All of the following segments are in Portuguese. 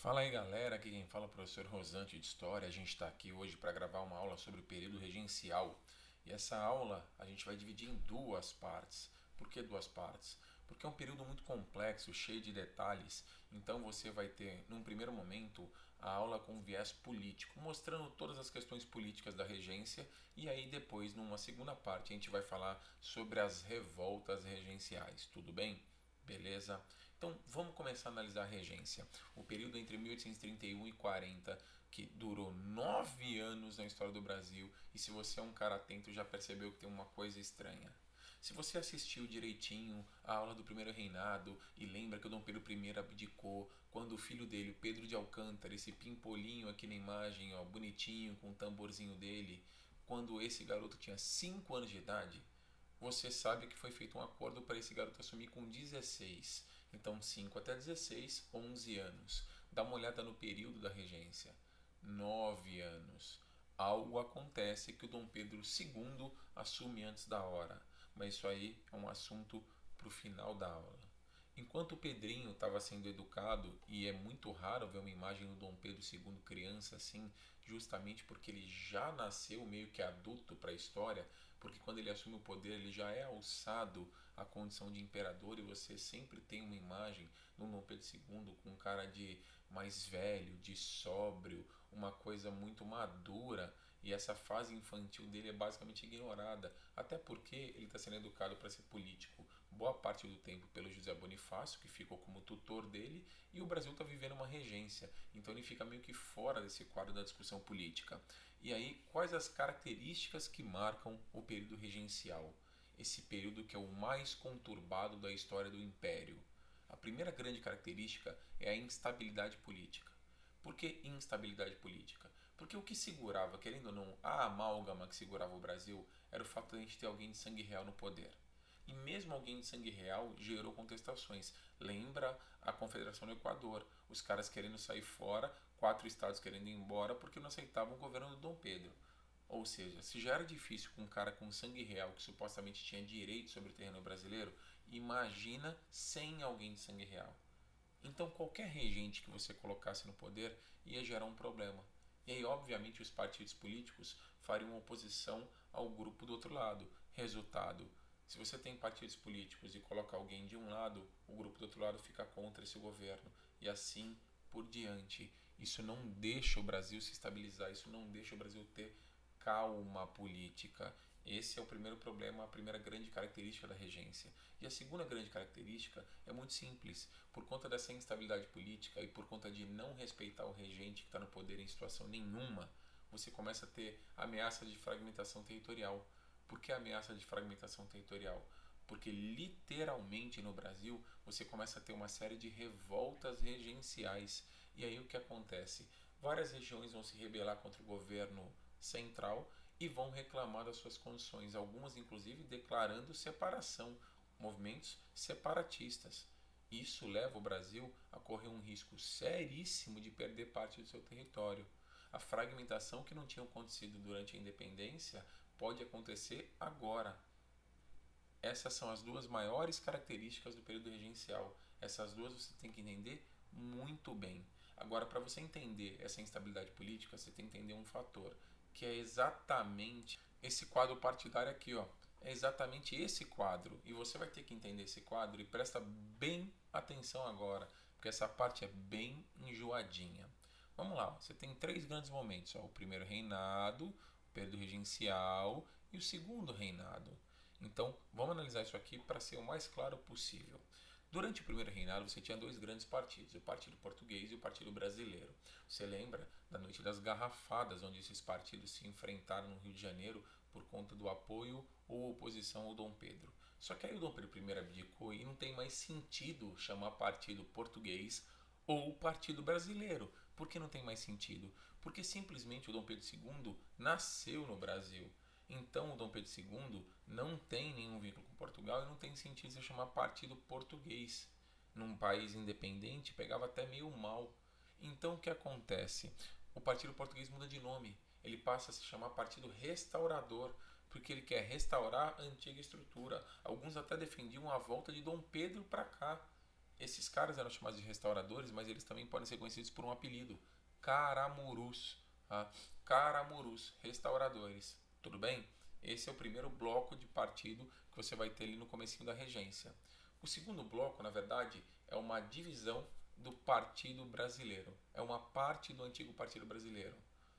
Fala aí galera, aqui quem fala é o professor Rosante de História. A gente está aqui hoje para gravar uma aula sobre o período regencial. E essa aula a gente vai dividir em duas partes. Por que duas partes? Porque é um período muito complexo, cheio de detalhes. Então você vai ter, num primeiro momento, a aula com viés político, mostrando todas as questões políticas da regência. E aí depois, numa segunda parte, a gente vai falar sobre as revoltas regenciais. Tudo bem? Beleza? Então vamos começar a analisar a regência. O período entre 1831 e 40, que durou 9 anos na história do Brasil, e se você é um cara atento já percebeu que tem uma coisa estranha. Se você assistiu direitinho a aula do primeiro reinado e lembra que o Dom Pedro I abdicou quando o filho dele, o Pedro de Alcântara, esse pimpolinho aqui na imagem, ó, bonitinho, com o tamborzinho dele, quando esse garoto tinha 5 anos de idade, você sabe que foi feito um acordo para esse garoto assumir com 16. Então, 5 até 16, 11 anos. Dá uma olhada no período da regência. 9 anos. Algo acontece que o Dom Pedro II assume antes da hora. Mas isso aí é um assunto para o final da aula. Enquanto o Pedrinho estava sendo educado, e é muito raro ver uma imagem do Dom Pedro II criança assim, justamente porque ele já nasceu meio que adulto para a história, porque quando ele assume o poder ele já é alçado à condição de imperador e você sempre tem uma imagem do Dom Pedro II com um cara de mais velho, de sóbrio, uma coisa muito madura, e essa fase infantil dele é basicamente ignorada, até porque ele está sendo educado para ser político boa parte do tempo pelo José Bonifácio, que ficou como tutor dele, e o Brasil está vivendo uma regência, então ele fica meio que fora desse quadro da discussão política. E aí, quais as características que marcam o período regencial? Esse período que é o mais conturbado da história do Império. A primeira grande característica é a instabilidade política. Por que instabilidade política? Porque o que segurava, querendo ou não, a amálgama que segurava o Brasil era o fato de a gente ter alguém de sangue real no poder. E mesmo alguém de sangue real gerou contestações. Lembra a Confederação do Equador, os caras querendo sair fora, 4 estados querendo ir embora porque não aceitavam o governo do Dom Pedro. Ou seja, se já era difícil com um cara com sangue real que supostamente tinha direito sobre o terreno brasileiro, imagina sem alguém de sangue real. Então qualquer regente que você colocasse no poder ia gerar um problema. E aí, obviamente, os partidos políticos fariam oposição ao grupo do outro lado. Resultado: se você tem partidos políticos e coloca alguém de um lado, o grupo do outro lado fica contra esse governo. E assim por diante. Isso não deixa o Brasil se estabilizar, isso não deixa o Brasil ter calma política. Esse é o primeiro problema, a primeira grande característica da regência. E a segunda grande característica é muito simples. Por conta dessa instabilidade política e por conta de não respeitar o regente que está no poder em situação nenhuma, você começa a ter ameaça de fragmentação territorial. Por que ameaça de fragmentação territorial? Porque literalmente no Brasil você começa a ter uma série de revoltas regenciais. E aí o que acontece? Várias regiões vão se rebelar contra o governo central e vão reclamar das suas condições, algumas inclusive declarando separação, movimentos separatistas. Isso leva o Brasil a correr um risco seríssimo de perder parte do seu território. A fragmentação que não tinha acontecido durante a independência pode acontecer agora. Essas são as duas maiores características do período regencial. Essas duas você tem que entender muito bem. Agora, para você entender essa instabilidade política, você tem que entender um fator, que é exatamente esse quadro partidário aqui, ó. É exatamente esse quadro. E você vai ter que entender esse quadro e presta bem atenção agora, porque essa parte é bem enjoadinha. Vamos lá, você tem três grandes momentos, ó. O primeiro reinado, o período regencial e o segundo reinado. Então, vamos analisar isso aqui para ser o mais claro possível. Durante o primeiro reinado, você tinha dois grandes partidos, o Partido Português e o Partido Brasileiro. Você lembra da Noite das Garrafadas, onde esses partidos se enfrentaram no Rio de Janeiro por conta do apoio ou oposição ao Dom Pedro. Só que aí o Dom Pedro I abdicou e não tem mais sentido chamar Partido Português ou Partido Brasileiro. Por que não tem mais sentido? Porque simplesmente o Dom Pedro II nasceu no Brasil. Então o Dom Pedro II não tem nenhum vínculo com Portugal e não tem sentido se chamar partido português. Num país independente pegava até meio mal. Então o que acontece? O partido português muda de nome. Ele passa a se chamar Partido Restaurador, porque ele quer restaurar a antiga estrutura. Alguns até defendiam a volta de Dom Pedro para cá. Esses caras eram chamados de restauradores, mas eles também podem ser conhecidos por um apelido, caramurus. Tá? Caramurus, restauradores. Tudo bem? Esse é o primeiro bloco de partido que você vai ter ali no comecinho da regência. O segundo bloco, na verdade, é uma divisão do Partido Brasileiro. É uma parte do antigo Partido Brasileiro.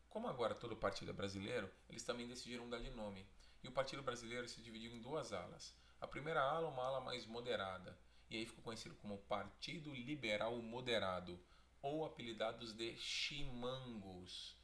Como agora todo partido é brasileiro, eles também decidiram mudar de nome. E o Partido Brasileiro se dividiu em duas alas. A primeira ala, uma ala mais moderada, e aí ficou conhecido como Partido Liberal Moderado, ou apelidados de chimangos.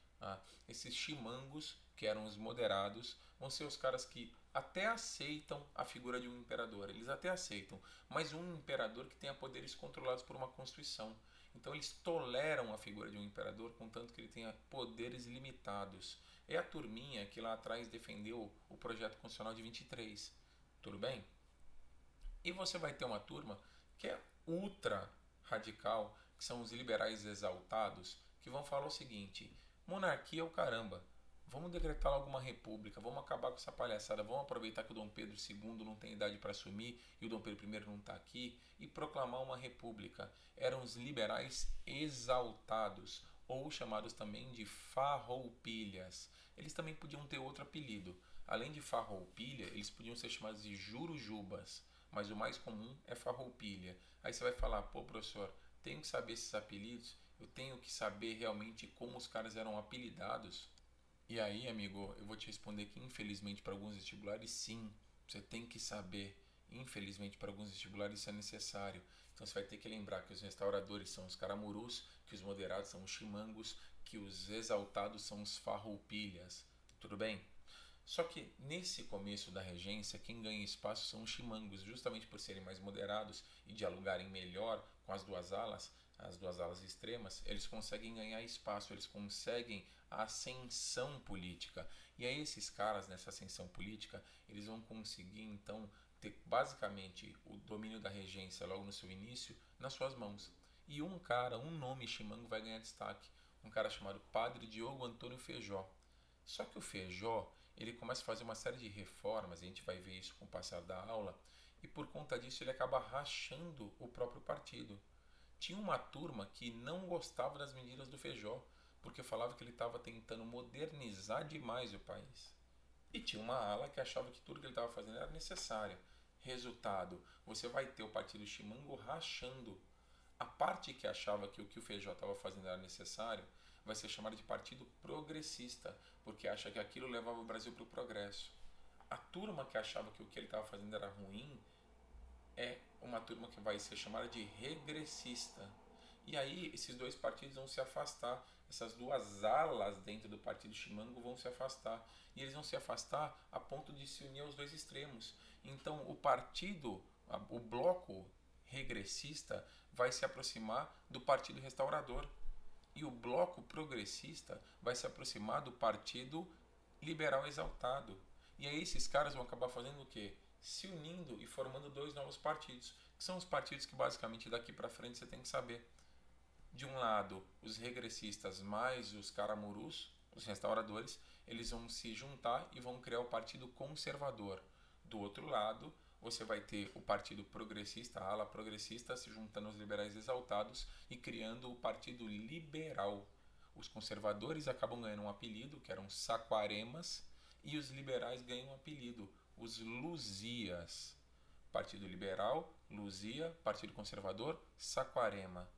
Esses chimangos, que eram os moderados, vão ser os caras que até aceitam a figura de um imperador. Eles até aceitam, mas um imperador que tenha poderes controlados por uma constituição. Então eles toleram a figura de um imperador, contanto que ele tenha poderes limitados. É a turminha que lá atrás defendeu o projeto constitucional de 23. Tudo bem? E você vai ter uma turma que é ultra radical, que são os liberais exaltados, que vão falar o seguinte: monarquia é o caramba. Vamos decretar logo uma república, vamos acabar com essa palhaçada, vamos aproveitar que o Dom Pedro II não tem idade para assumir e o Dom Pedro I não está aqui e proclamar uma república. Eram os liberais exaltados, ou chamados também de farroupilhas. Eles também podiam ter outro apelido. Além de farroupilha, eles podiam ser chamados de jurujubas, mas o mais comum é farroupilha. Aí você vai falar: pô, professor, tenho que saber esses apelidos, eu tenho que saber realmente como os caras eram apelidados. E aí, amigo, eu vou te responder que infelizmente para alguns vestibulares sim, você tem que saber. Infelizmente para alguns vestibulares isso é necessário. Então você vai ter que lembrar que os restauradores são os caramurus, que os moderados são os chimangos, que os exaltados são os farroupilhas. Tudo bem? Só que nesse começo da regência, quem ganha espaço são os chimangos, justamente por serem mais moderados e dialogarem melhor com as duas alas extremas, eles conseguem ganhar espaço, eles conseguem a ascensão política. E aí esses caras nessa ascensão política, eles vão conseguir então ter basicamente o domínio da regência logo no seu início nas suas mãos. E um cara, um nome chimango vai ganhar destaque, um cara chamado Padre Diogo Antônio Feijó. Só que o Feijó, ele começa a fazer uma série de reformas, a gente vai ver isso com o passar da aula, e por conta disso ele acaba rachando o próprio partido. Tinha uma turma que não gostava das medidas do Feijó, porque falava que ele estava tentando modernizar demais o país. E tinha uma ala que achava que tudo que ele estava fazendo era necessário. Resultado, você vai ter o partido Chimango rachando. A parte que achava que o Feijó estava fazendo era necessário vai ser chamada de partido progressista, porque acha que aquilo levava o Brasil para o progresso. A turma que achava que o que ele estava fazendo era ruim é uma turma que vai ser chamada de regressista. E aí esses dois partidos vão se afastar, essas duas alas dentro do partido Chimango vão se afastar. E eles vão se afastar a ponto de se unir aos dois extremos. Então o partido, o bloco regressista vai se aproximar do partido restaurador. E o bloco progressista vai se aproximar do partido liberal exaltado. E aí esses caras vão acabar fazendo o quê? Se unindo e formando dois novos partidos, que são os partidos que basicamente daqui para frente você tem que saber. De um lado, os regressistas mais os caramurus, os restauradores, eles vão se juntar e vão criar o Partido Conservador. Do outro lado, você vai ter o Partido Progressista, a ala progressista, se juntando aos liberais exaltados e criando o Partido Liberal. Os conservadores acabam ganhando um apelido, que eram Saquaremas, e os liberais ganham um apelido, os Luzias. Partido Liberal, Luzia, Partido Conservador, Saquarema.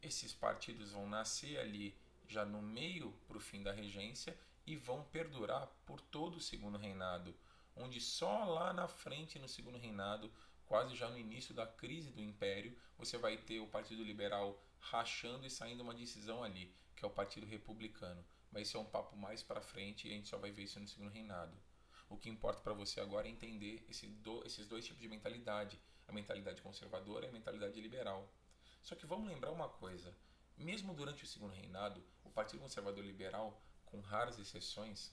Esses partidos vão nascer ali já no meio para o fim da regência e vão perdurar por todo o segundo reinado, onde só lá na frente no segundo reinado, quase já no início da crise do Império, você vai ter o Partido Liberal rachando e saindo uma decisão ali, que é o Partido Republicano. Mas isso é um papo mais para frente e a gente só vai ver isso no segundo reinado. O que importa para você agora é entender esses dois tipos de mentalidade, a mentalidade conservadora e a mentalidade liberal. Só que vamos lembrar uma coisa, mesmo durante o segundo reinado, o Partido Conservador Liberal, com raras exceções,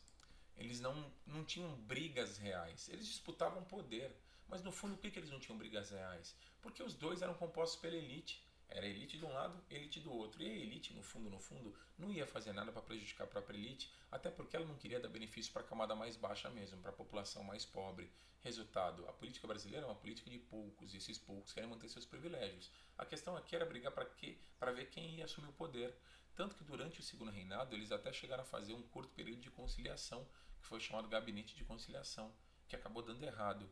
eles não tinham brigas reais, eles disputavam poder, mas no fundo por que eles não tinham brigas reais? Porque os dois eram compostos pela elite, Era elite de um lado, elite do outro. E a elite, no fundo, não ia fazer nada para prejudicar a própria elite, até porque ela não queria dar benefício para a camada mais baixa mesmo, para a população mais pobre. Resultado, a política brasileira é uma política de poucos, e esses poucos querem manter seus privilégios. A questão aqui era brigar para quê? Para ver quem ia assumir o poder. Tanto que durante o segundo reinado eles até chegaram a fazer um curto período de conciliação, que foi chamado Gabinete de Conciliação, que acabou dando errado.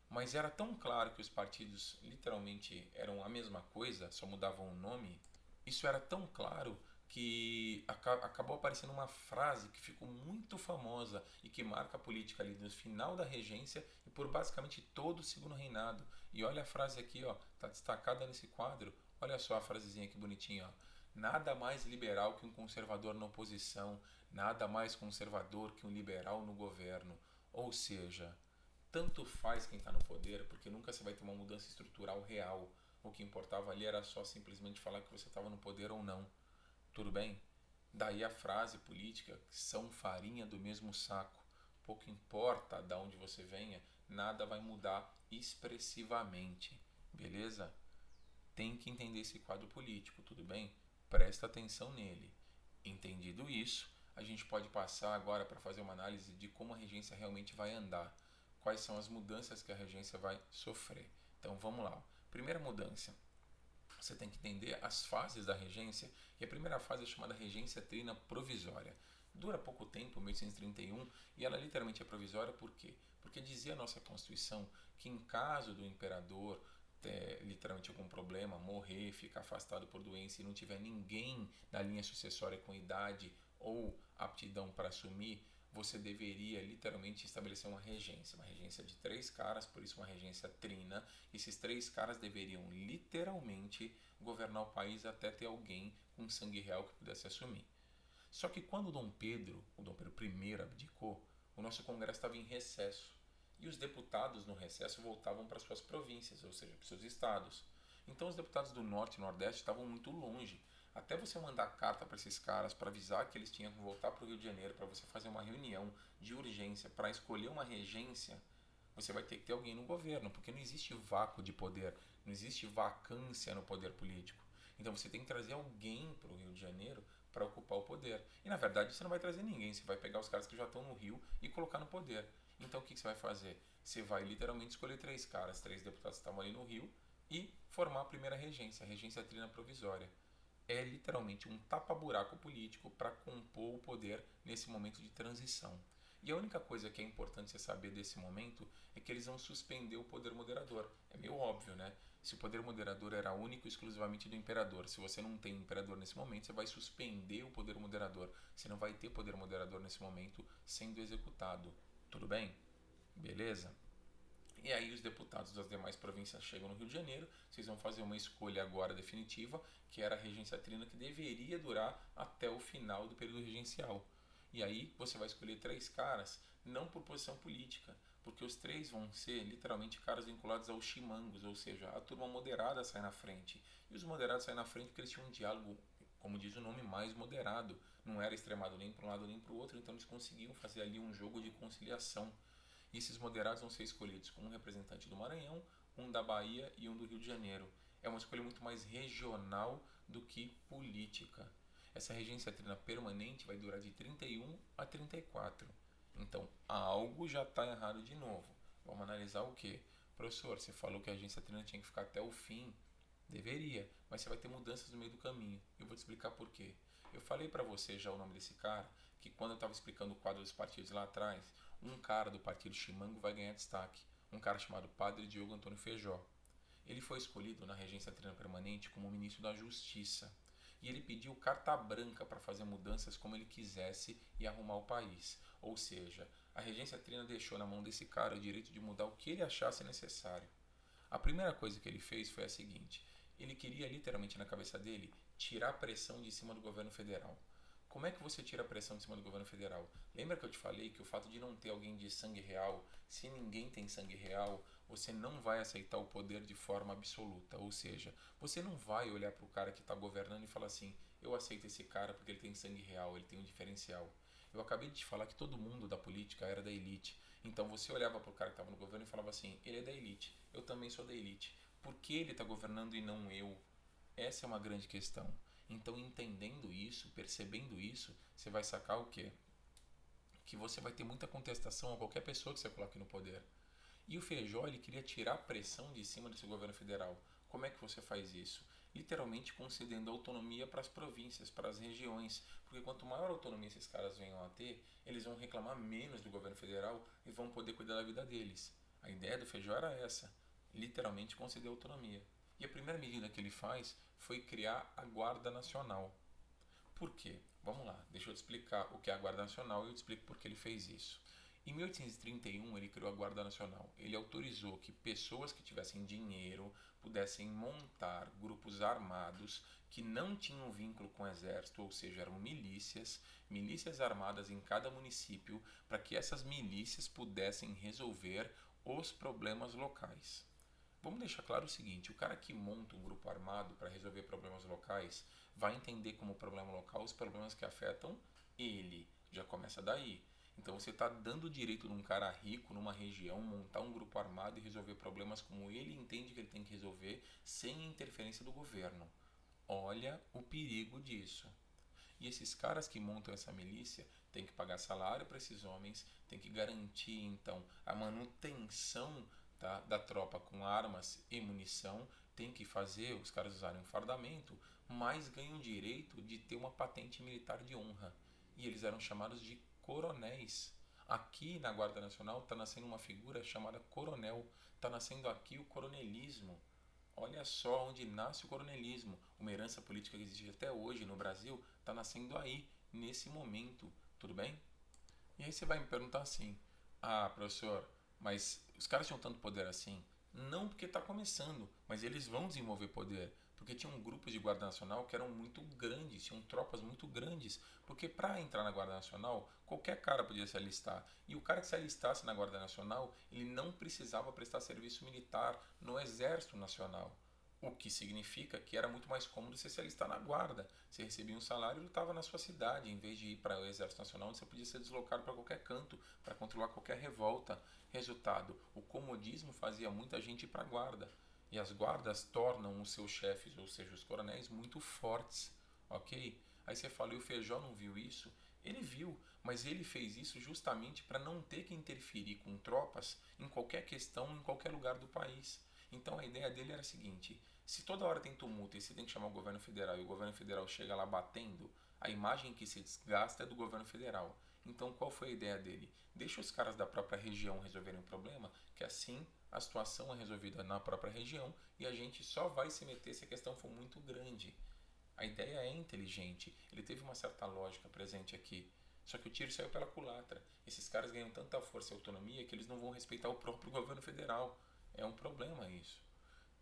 Mas era tão claro que os partidos literalmente eram a mesma coisa, só mudavam o nome. Isso era tão claro que acabou aparecendo uma frase que ficou muito famosa e que marca a política ali no final da regência e por basicamente todo o segundo reinado. E olha a frase aqui, ó, tá destacada nesse quadro. Olha só a frasezinha que bonitinha, ó. Nada mais liberal que um conservador na oposição, nada mais conservador que um liberal no governo. Ou seja, tanto faz quem está no poder, porque nunca você vai ter uma mudança estrutural real. O que importava ali era só simplesmente falar que você estava no poder ou não. Tudo bem? Daí a frase política, são farinha do mesmo saco. Pouco importa de onde você venha, nada vai mudar expressivamente. Beleza? Tem que entender esse quadro político, tudo bem? Presta atenção nele. Entendido isso, a gente pode passar agora para fazer uma análise de como a regência realmente vai andar, quais são as mudanças que a regência vai sofrer. Então vamos lá. Primeira mudança, você tem que entender as fases da regência, e a primeira fase é chamada regência trina provisória. Dura pouco tempo, 1831, e ela literalmente é provisória por quê? Porque dizia a nossa Constituição que em caso do imperador ter literalmente algum problema, morrer, ficar afastado por doença e não tiver ninguém na linha sucessória com idade ou aptidão para assumir, você deveria literalmente estabelecer uma regência de 3 caras, por isso uma regência trina. Esses 3 caras deveriam literalmente governar o país até ter alguém com sangue real que pudesse assumir. Só que quando o Dom Pedro I abdicou, o nosso Congresso estava em recesso e os deputados no recesso voltavam para suas províncias, ou seja, para seus estados. Então os deputados do Norte e Nordeste estavam muito longe. Até você mandar carta para esses caras para avisar que eles tinham que voltar para o Rio de Janeiro, para você fazer uma reunião de urgência para escolher uma regência, você vai ter que ter alguém no governo, porque não existe vácuo de poder, não existe vacância no poder político. Então você tem que trazer alguém para o Rio de Janeiro para ocupar o poder. E na verdade você não vai trazer ninguém, você vai pegar os caras que já estão no Rio e colocar no poder. Então o que você vai fazer? Você vai literalmente escolher 3 caras, 3 deputados que estavam ali no Rio e formar a primeira regência, a regência trina provisória. É literalmente um tapa-buraco político para compor o poder nesse momento de transição. E a única coisa que é importante você saber desse momento é que eles vão suspender o poder moderador. É meio óbvio, né? Se o poder moderador era único e exclusivamente do imperador, se você não tem imperador nesse momento, você vai suspender o poder moderador. Você não vai ter poder moderador nesse momento sendo executado. Tudo bem? Beleza? E aí os deputados das demais províncias chegam no Rio de Janeiro, vocês vão fazer uma escolha agora definitiva, que era a regência trina, que deveria durar até o final do período regencial. E aí você vai escolher 3 caras, não por posição política, porque os 3 vão ser literalmente caras vinculados aos chimangos, ou seja, a turma moderada sai na frente. E os moderados saem na frente porque eles tinham um diálogo, como diz o nome, mais moderado. Não era extremado nem para um lado nem para o outro, então eles conseguiam fazer ali um jogo de conciliação. E esses moderados vão ser escolhidos com um representante do Maranhão, um da Bahia e um do Rio de Janeiro. É uma escolha muito mais regional do que política. Essa regência trina permanente vai durar de 31 a 34. Então, algo já está errado de novo. Vamos analisar o que? Professor, você falou que a regência trina tinha que ficar até o fim. Deveria, mas você vai ter mudanças no meio do caminho. Eu vou te explicar por quê. Eu falei para você já o nome desse cara, que quando eu estava explicando o quadro dos partidos lá atrás, um cara do partido Chimango vai ganhar destaque. Um cara chamado Padre Diogo Antônio Feijó. Ele foi escolhido na regência trina permanente como ministro da Justiça. E ele pediu carta branca para fazer mudanças como ele quisesse e arrumar o país. Ou seja, a regência trina deixou na mão desse cara o direito de mudar o que ele achasse necessário. A primeira coisa que ele fez foi a seguinte: ele queria literalmente na cabeça dele tirar a pressão de cima do governo federal. Como é que você tira a pressão de cima do governo federal? Lembra que eu te falei que o fato de não ter alguém de sangue real, se ninguém tem sangue real, você não vai aceitar o poder de forma absoluta. Ou seja, você não vai olhar para o cara que está governando e falar assim: eu aceito esse cara porque ele tem sangue real, ele tem um diferencial. Eu acabei de te falar que todo mundo da política era da elite. Então você olhava para o cara que estava no governo e falava assim: ele é da elite, eu também sou da elite. Por que ele está governando e não eu? Essa é uma grande questão. Então, entendendo isso, percebendo isso, você vai sacar o quê? Que você vai ter muita contestação a qualquer pessoa que você coloque no poder. E o Feijó, ele queria tirar a pressão de cima desse governo federal. Como é que você faz isso? Literalmente concedendo autonomia para as províncias, para as regiões. Porque quanto maior autonomia esses caras venham a ter, eles vão reclamar menos do governo federal e vão poder cuidar da vida deles. A ideia do Feijó era essa, literalmente conceder autonomia. E a primeira medida que ele faz foi criar a Guarda Nacional. Por quê? Vamos lá, deixa eu te explicar o que é a Guarda Nacional e eu te explico por que ele fez isso. Em 1831, ele criou a Guarda Nacional. Ele autorizou que pessoas que tivessem dinheiro pudessem montar grupos armados que não tinham vínculo com o exército, ou seja, eram milícias, milícias armadas em cada município, para que essas milícias pudessem resolver os problemas locais. Vamos deixar claro o seguinte: o cara que monta um grupo armado para resolver problemas locais vai entender como problema local os problemas que afetam ele. Já começa daí. Então você está dando o direito de um cara rico numa região montar um grupo armado e resolver problemas como ele entende que ele tem que resolver sem interferência do governo. Olha o perigo disso. E esses caras que montam essa milícia têm que pagar salário para esses homens, têm que garantir então a manutenção, tá, da tropa com armas e munição, tem que fazer os caras usarem um fardamento, mas ganham o direito de ter uma patente militar de honra. E eles eram chamados de coronéis. Aqui na Guarda Nacional está nascendo uma figura chamada coronel, está nascendo aqui o coronelismo. Olha só onde nasce o coronelismo. Uma herança política que existe até hoje no Brasil está nascendo aí, nesse momento. Tudo bem? E aí você vai me perguntar assim: ah, professor, mas os caras tinham tanto poder assim? Não, porque está começando, mas eles vão desenvolver poder. Porque tinham grupos de Guarda Nacional que eram muito grandes, tinham tropas muito grandes. Porque para entrar na Guarda Nacional, qualquer cara podia se alistar. E o cara que se alistasse na Guarda Nacional, ele não precisava prestar serviço militar no Exército Nacional. O que significa que era muito mais cômodo você se alistar na guarda. Você recebia um salário e lutava na sua cidade, em vez de ir para o Exército Nacional, onde você podia ser deslocado para qualquer canto, para controlar qualquer revolta. Resultado, o comodismo fazia muita gente ir para a guarda. E as guardas tornam os seus chefes, ou seja, os coronéis, muito fortes. Ok? Aí você fala, e o Feijó não viu isso? Ele viu, mas ele fez isso justamente para não ter que interferir com tropas em qualquer questão, em qualquer lugar do país. Então a ideia dele era a seguinte: se toda hora tem tumulto e você tem que chamar o governo federal e o governo federal chega lá batendo, a imagem que se desgasta é do governo federal. Então qual foi a ideia dele? Deixa os caras da própria região resolverem o problema, que assim a situação é resolvida na própria região e a gente só vai se meter se a questão for muito grande. A ideia é inteligente, ele teve uma certa lógica presente aqui. Só que o tiro saiu pela culatra. Esses caras ganham tanta força e autonomia que eles não vão respeitar o próprio governo federal. É um problema isso.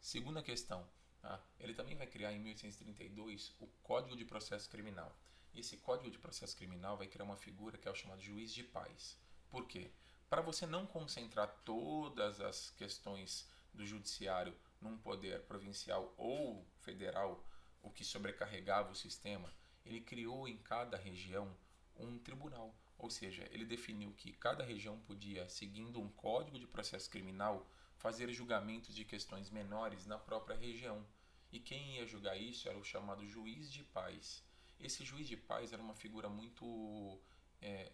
Segunda questão, tá? Ele também vai criar em 1832 o Código de Processo Criminal. E esse Código de Processo Criminal vai criar uma figura que é o chamado juiz de paz. Por quê? Para você não concentrar todas as questões do judiciário num poder provincial ou federal, o que sobrecarregava o sistema, ele criou em cada região um tribunal. Ou seja, ele definiu que cada região podia, seguindo um código de processo criminal, fazer julgamentos de questões menores na própria região. E quem ia julgar isso era o chamado juiz de paz. Esse juiz de paz era uma figura muito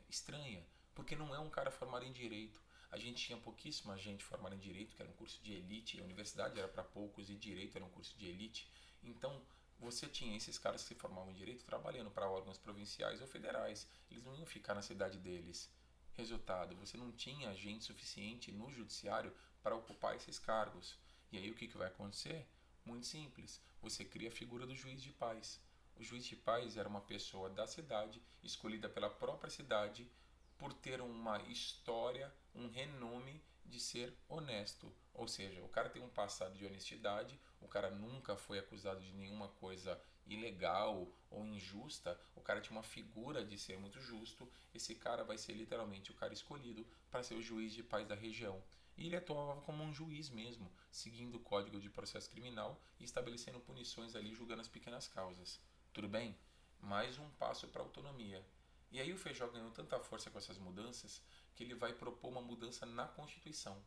estranha, porque não é um cara formado em direito. A gente tinha pouquíssima gente formada em direito, que era um curso de elite, a universidade era para poucos e direito era um curso de elite. Então, você tinha esses caras que se formavam em direito trabalhando para órgãos provinciais ou federais. Eles não iam ficar na cidade deles. Resultado, você não tinha gente suficiente no judiciário para ocupar esses cargos. E aí o que vai acontecer? Muito simples. Você cria a figura do juiz de paz. O juiz de paz era uma pessoa da cidade, escolhida pela própria cidade, por ter uma história, um renome de ser honesto. Ou seja, o cara tem um passado de honestidade, o cara nunca foi acusado de nenhuma coisa ilegal ou injusta, o cara tinha uma figura de ser muito justo, esse cara vai ser literalmente o cara escolhido para ser o juiz de paz da região. E ele atuava como um juiz mesmo, seguindo o Código de Processo Criminal e estabelecendo punições ali, julgando as pequenas causas. Tudo bem? Mais um passo para a autonomia. E aí o Feijó ganhou tanta força com essas mudanças que ele vai propor uma mudança na Constituição.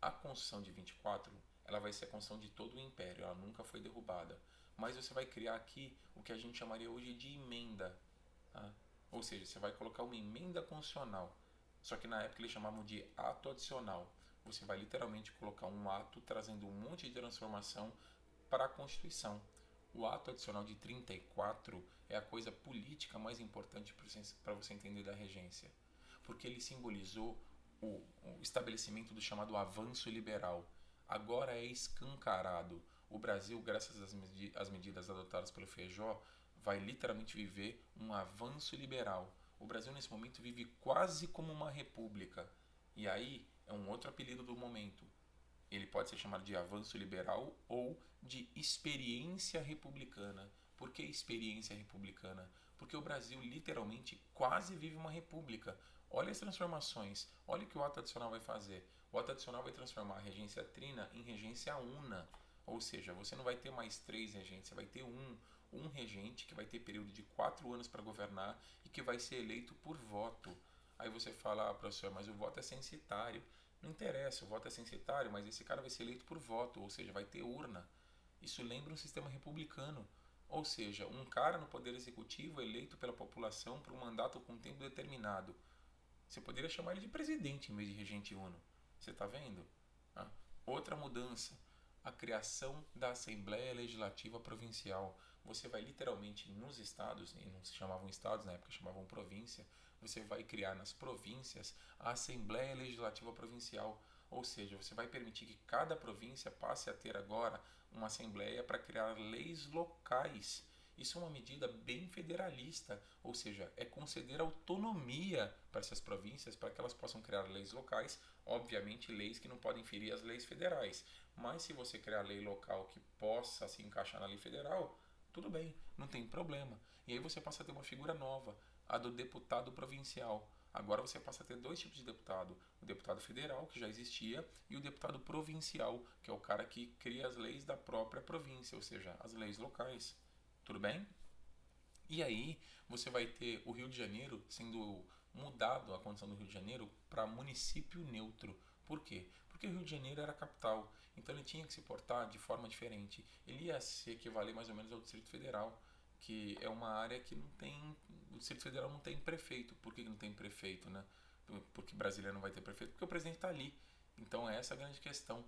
A Constituição de 24, ela vai ser a Constituição de todo o Império, ela nunca foi derrubada. mas você vai criar aqui o que a gente chamaria hoje de emenda. Tá? Ou seja, você vai colocar uma emenda constitucional. Só que na época eles chamavam de ato adicional. Você vai literalmente colocar um ato trazendo um monte de transformação para a Constituição. O ato adicional de 34 é a coisa política mais importante para você entender da regência, porque ele simbolizou o estabelecimento do chamado avanço liberal. Agora é escancarado. O Brasil, graças às medidas adotadas pelo Feijó, vai literalmente viver um avanço liberal. O Brasil, nesse momento, vive quase como uma república. E aí é um outro apelido do momento. Ele pode ser chamado de avanço liberal ou de experiência republicana. Por que experiência republicana? Porque o Brasil literalmente quase vive uma república. Olha as transformações, olha o que o ato adicional vai fazer. O ato adicional vai transformar a regência trina em regência una. Ou seja, você não vai ter mais 3 regentes, você vai ter um regente que vai ter período de 4 anos para governar e que vai ser eleito por voto. Aí você fala, professor, mas o voto é censitário. Não interessa, o voto é censitário, mas esse cara vai ser eleito por voto, ou seja, vai ter urna. Isso lembra um sistema republicano. Ou seja, um cara no poder executivo eleito pela população por um mandato com tempo determinado. Você poderia chamar ele de presidente em vez de regente uno. Você está vendo? Ah. Outra mudança, a criação da Assembleia Legislativa Provincial. Você vai literalmente nos estados, e não se chamavam estados na época, chamavam província, você vai criar nas províncias a Assembleia Legislativa Provincial. Ou seja, você vai permitir que cada província passe a ter agora uma assembleia para criar leis locais. Isso é uma medida bem federalista, ou seja, é conceder autonomia para essas províncias para que elas possam criar leis locais, obviamente leis que não podem ferir as leis federais. Mas se você criar lei local que possa se encaixar na lei federal, tudo bem, não tem problema. E aí você passa a ter uma figura nova, a do deputado provincial. Agora você passa a ter 2 tipos de deputado: o deputado federal, que já existia, e o deputado provincial, que é o cara que cria as leis da própria província, ou seja, as leis locais. Tudo bem? E aí você vai ter o Rio de Janeiro sendo mudado, a condição do Rio de Janeiro, para município neutro. Por quê? Porque o Rio de Janeiro era a capital, então ele tinha que se portar de forma diferente. Ele ia se equivaler mais ou menos ao Distrito Federal, que é uma área que não tem... O Distrito Federal não tem prefeito. Por que não tem prefeito, né? Porque Brasília não vai ter prefeito? Porque o presidente está ali. Então essa é a grande questão.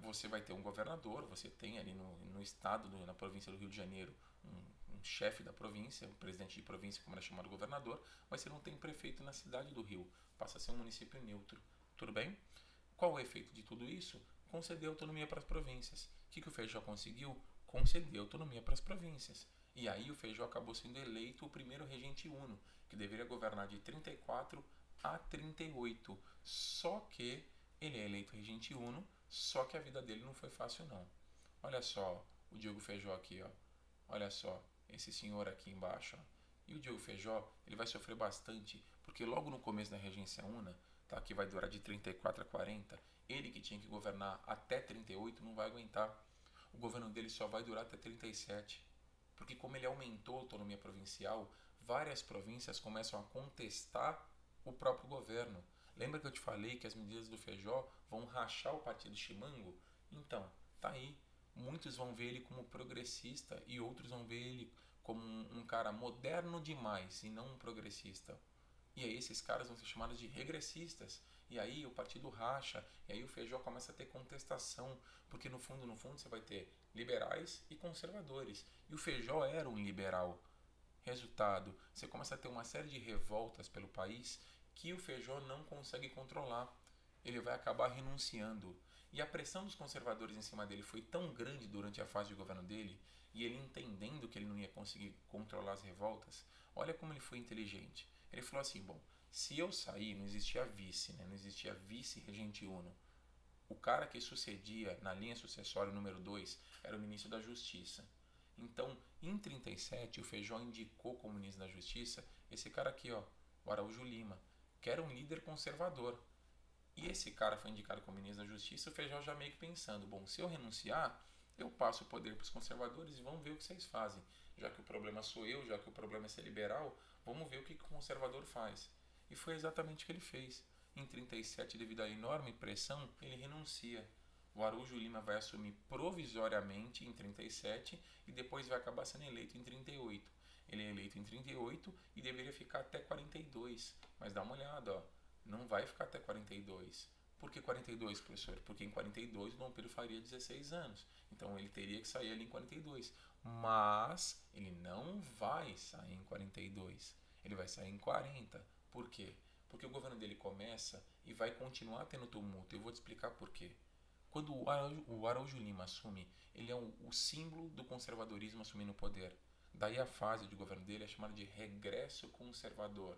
Você vai ter um governador, você tem ali no estado, na província do Rio de Janeiro, um chefe da província, um presidente de província, como era chamado governador, mas você não tem prefeito na cidade do Rio, passa a ser um município neutro. Tudo bem? Qual o efeito de tudo isso? Conceder autonomia para as províncias. O que o Feijó conseguiu? Conceder autonomia para as províncias. E aí o Feijó acabou sendo eleito o primeiro regente uno, que deveria governar de 34 a 38. Só que ele é eleito regente uno, só que a vida dele não foi fácil não. Olha só o Diogo Feijó aqui, ó. Olha só esse senhor aqui embaixo, ó. E o Diogo Feijó, ele vai sofrer bastante, porque logo no começo da regência una, tá, que vai durar de 34 a 40, ele que tinha que governar até 38 não vai aguentar. O governo dele só vai durar até 37. Porque como ele aumentou a autonomia provincial, várias províncias começam a contestar o próprio governo. Lembra que eu te falei que as medidas do Feijó vão rachar o partido Chimango? Então, tá aí. Muitos vão ver ele como progressista e outros vão ver ele como um cara moderno demais e não um progressista. E aí esses caras vão ser chamados de regressistas. E aí o partido racha, e aí o Feijó começa a ter contestação, porque no fundo você vai ter liberais e conservadores. E o Feijó era um liberal. Resultado, você começa a ter uma série de revoltas pelo país que o Feijó não consegue controlar. Ele vai acabar renunciando. E a pressão dos conservadores em cima dele foi tão grande durante a fase de governo dele, e ele entendendo que ele não ia conseguir controlar as revoltas, olha como ele foi inteligente. Ele falou assim, bom, se eu sair, não existia vice, né? Não existia vice-regente uno. O cara que sucedia na linha sucessória número 2 era o ministro da Justiça. Então, em 37, o Feijó indicou como ministro da Justiça esse cara aqui, ó, o Araújo Lima, que era um líder conservador. E esse cara foi indicado como ministro da Justiça, o Feijó já meio que pensando, bom, se eu renunciar, eu passo o poder para os conservadores e vamos ver o que vocês fazem. Já que o problema sou eu, já que o problema é ser liberal, vamos ver o que o conservador faz. E foi exatamente o que ele fez. Em 37, devido à enorme pressão, ele renuncia. O Araújo Lima vai assumir provisoriamente em 37 e depois vai acabar sendo eleito em 38. Ele é eleito em 38 e deveria ficar até 42. Mas dá uma olhada, ó, não vai ficar até 42. Por que 42, professor? Porque em 42 o Dom Pedro faria 16 anos. Então ele teria que sair ali em 42. Mas ele não vai sair em 42. Ele vai sair em 40. Por quê? Porque o governo dele começa e vai continuar tendo tumulto. Eu vou te explicar por quê. Quando o Araújo Lima assume, ele é o símbolo do conservadorismo assumindo o poder. Daí a fase de governo dele é chamada de regresso conservador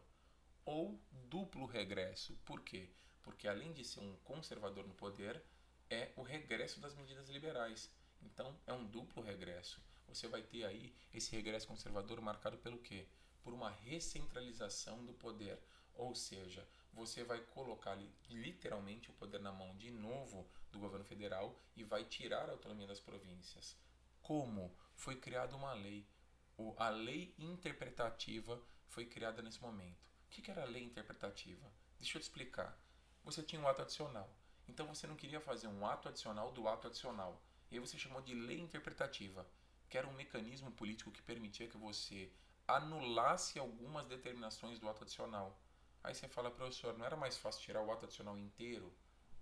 ou duplo regresso. Por quê? Porque além de ser um conservador no poder, é o regresso das medidas liberais. Então é um duplo regresso. Você vai ter aí esse regresso conservador marcado pelo quê? Por uma recentralização do poder. Ou seja, você vai colocar literalmente o poder na mão de novo do governo federal e vai tirar a autonomia das províncias. Como? Foi criada uma lei. A lei interpretativa foi criada nesse momento. O que era a lei interpretativa? Deixa eu te explicar. Você tinha um ato adicional. Então você não queria fazer um ato adicional do ato adicional. E aí você chamou de lei interpretativa, que era um mecanismo político que permitia que você anulasse algumas determinações do ato adicional. Aí você fala, professor, não era mais fácil tirar o ato adicional inteiro?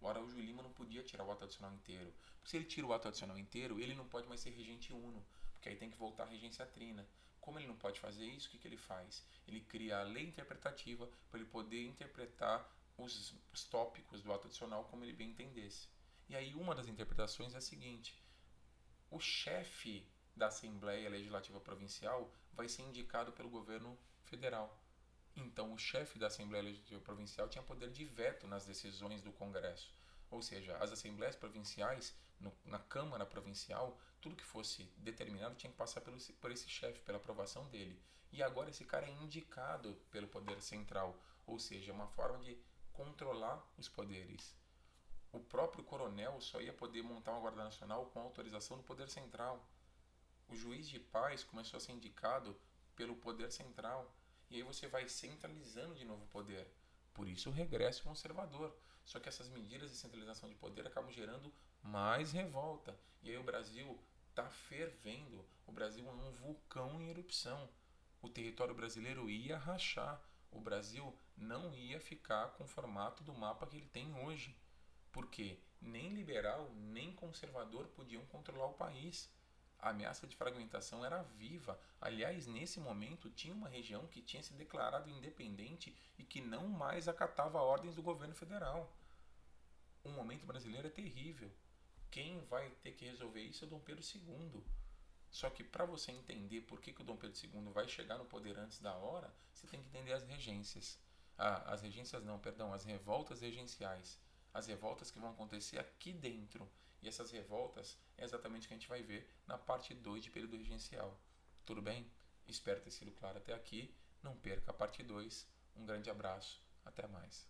O Araújo Lima não podia tirar o ato adicional inteiro. Porque se ele tira o ato adicional inteiro, ele não pode mais ser regente uno, porque aí tem que voltar à regência trina. Como ele não pode fazer isso, o que ele faz? Ele cria a lei interpretativa para ele poder interpretar os tópicos do ato adicional como ele bem entendesse. E aí uma das interpretações é a seguinte: o chefe da Assembleia Legislativa Provincial vai ser indicado pelo governo federal. Então, o chefe da Assembleia Legislativa Provincial tinha poder de veto nas decisões do Congresso. Ou seja, as assembleias provinciais, na Câmara Provincial, tudo que fosse determinado tinha que passar por esse chefe, pela aprovação dele. E agora esse cara é indicado pelo Poder Central. Ou seja, é uma forma de controlar os poderes. O próprio coronel só ia poder montar uma Guarda Nacional com autorização do Poder Central. O juiz de paz começou a ser indicado pelo Poder Central. E aí você vai centralizando de novo o poder. Por isso o regresso conservador. Só que essas medidas de centralização de poder acabam gerando mais revolta. E aí o Brasil está fervendo. O Brasil é um vulcão em erupção. O território brasileiro ia rachar. O Brasil não ia ficar com o formato do mapa que ele tem hoje. Porque nem liberal nem conservador podiam controlar o país. A ameaça de fragmentação era viva. Aliás, nesse momento, tinha uma região que tinha se declarado independente e que não mais acatava ordens do governo federal. O momento brasileiro é terrível. Quem vai ter que resolver isso é Dom Pedro II. Só que para você entender por que o Dom Pedro II vai chegar no poder antes da hora, você tem que entender as regências. As regências não, perdão, as revoltas regenciais. As revoltas que vão acontecer aqui dentro. E essas revoltas é exatamente o que a gente vai ver na parte 2 de período regencial. Tudo bem? Espero ter sido claro até aqui. Não perca a parte 2. Um grande abraço. Até mais.